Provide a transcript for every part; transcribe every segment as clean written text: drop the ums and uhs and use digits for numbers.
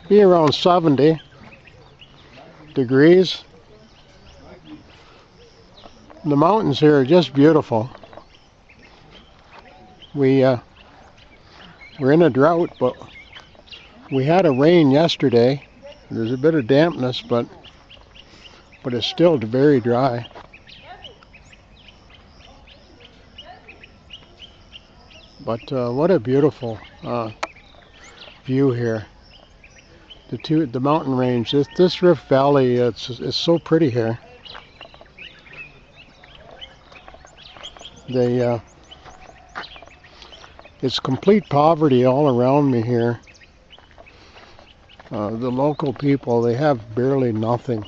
Be around 70 degrees. The mountains here are just beautiful. We're in a drought, but we had a rain yesterday. There's a bit of dampness, but it's still very dry. But what a beautiful view here. The mountain range. This Rift Valley, it's so pretty here. It's complete poverty all around me here. The local people, they have barely nothing.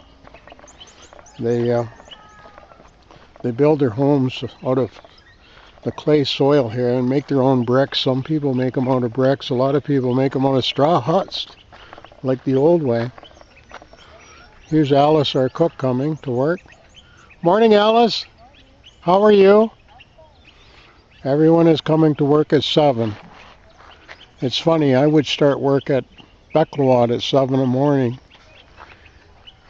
They build their homes out of the clay soil here and make their own bricks. Some people make them out of bricks. A lot of people make them out of straw huts, like the old way. Here's Alice, our cook, coming to work. Morning, Alice. How are you? Everyone is coming to work at 7. It's funny, I would start work at Beclewadd at 7 in the morning.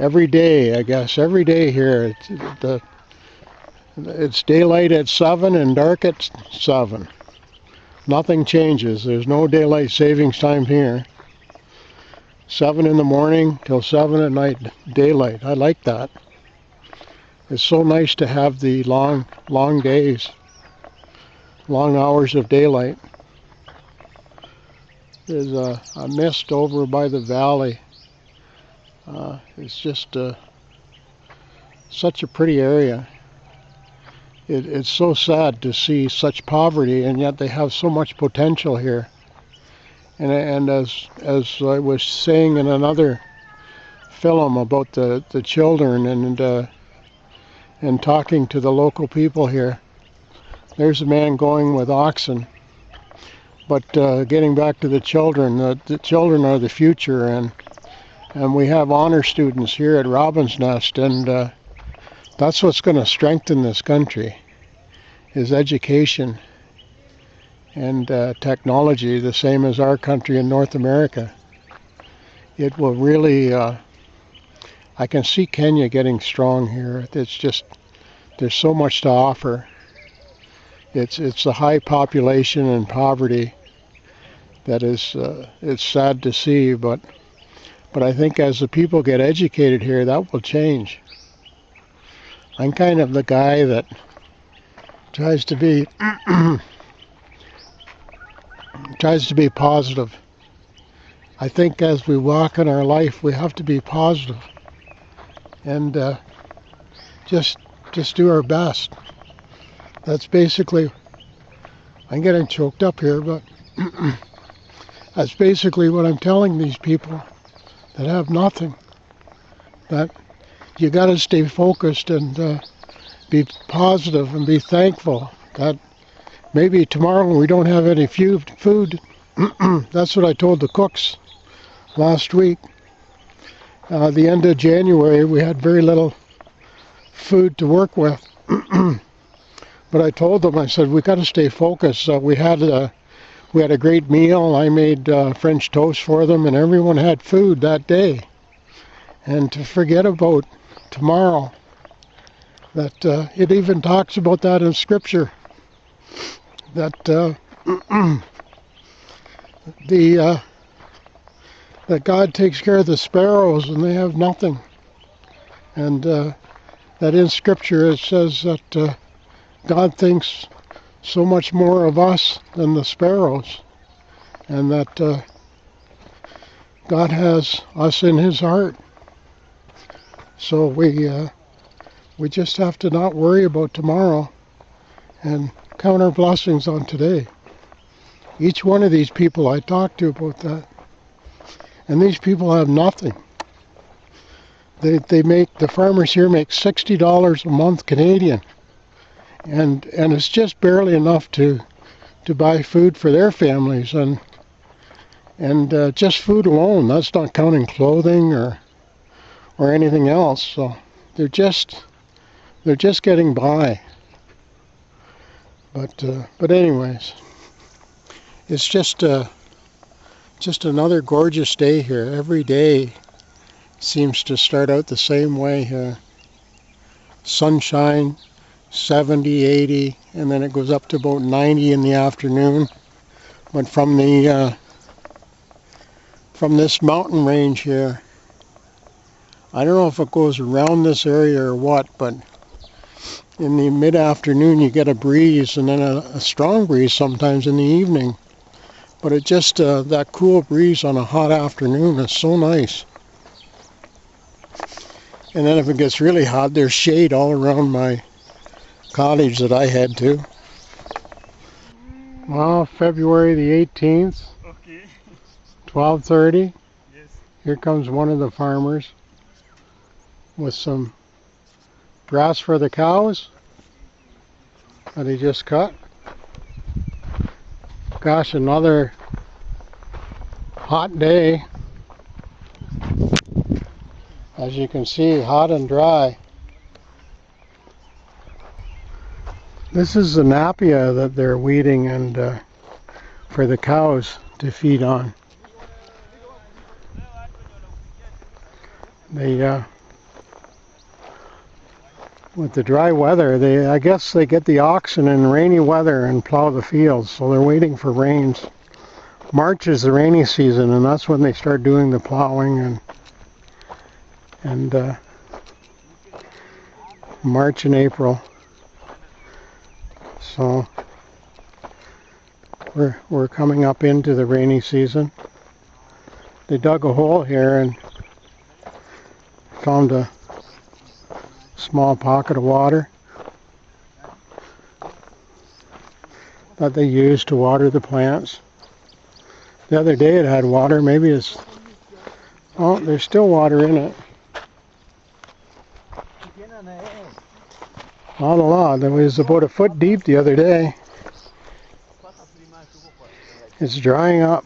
Every day, I guess, every day here, it's daylight at 7 and dark at 7. Nothing changes. There's no daylight savings time here. 7 in the morning till 7 at night, daylight. I like that. It's so nice to have the long days, long hours of daylight. There's a mist over by the valley. It's just such a pretty area. It's so sad to see such poverty, and yet they have so much potential here. And as I was saying in another film about the children and talking to the local people here, there's a man going with oxen. But getting back to the children are the future, and we have honor students here at Robin's Nest, and that's what's going to strengthen this country, is education and technology, the same as our country in North America. It will really, I can see Kenya getting strong here. It's just, there's so much to offer. It's a high population and poverty that is, it's sad to see, but I think as the people get educated here, that will change. I'm kind of the guy that tries to be positive. I think as we walk in our life, we have to be positive and just do our best. That's basically, I'm getting choked up here, but that's basically what I'm telling these people that have nothing. That you got to stay focused and be positive and be thankful that maybe tomorrow we don't have any food. That's what I told the cooks last week. The end of January, we had very little food to work with. But I told them, I said, we got to stay focused. We had a great meal. I made French toast for them, and everyone had food that day. And to forget about tomorrow, that it even talks about that in Scripture, that that God takes care of the sparrows and they have nothing, and that in Scripture it says that God thinks so much more of us than the sparrows, and that God has us in His heart. So we just have to not worry about tomorrow and count our blessings on today. Each one of these people I talked to about that, and these people have nothing. The farmers here make $60 a month Canadian, and it's just barely enough to buy food for their families, and just food alone. That's not counting clothing or anything else. So they're just getting by. But anyways, It's just another gorgeous day here. Every day seems to start out the same way here. Sunshine, 70, 80, and then it goes up to about 90 in the afternoon. But from this mountain range here, I don't know if it goes around this area or what, but in the mid-afternoon you get a breeze, and then a strong breeze sometimes in the evening. But it just, that cool breeze on a hot afternoon is so nice. And then if it gets really hot, there's shade all around my cottage that I head to. Well, February the 18th, Okay. 12:30. Yes. Here comes one of the farmers with some grass for the cows that he just cut. Gosh, another hot day. As you can see, hot and dry. This is the napia that they're weeding and for the cows to feed on. They with the dry weather, I guess they get the oxen in rainy weather and plow the fields, so they're waiting for rains. March is the rainy season, and that's when they start doing the plowing and March and April. So we're coming up into the rainy season. They dug a hole here and found a small pocket of water that they use to water the plants. The other day it had water. Maybe it's... oh, there's still water in it. Not a lot. It was about a foot deep the other day. It's drying up.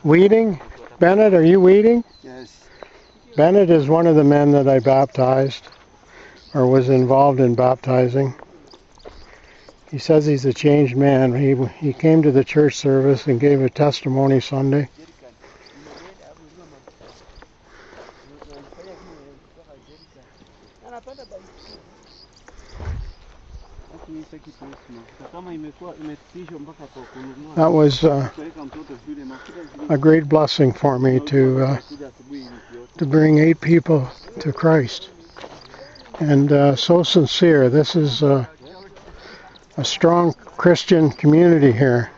Weeding? Bennett, are you weeding? Yes. Bennett is one of the men that I baptized, or was involved in baptizing. He says he's a changed man. He came to the church service and gave a testimony Sunday. That was a great blessing for me to bring 8 people to Christ. And so sincere. This is a strong Christian community here.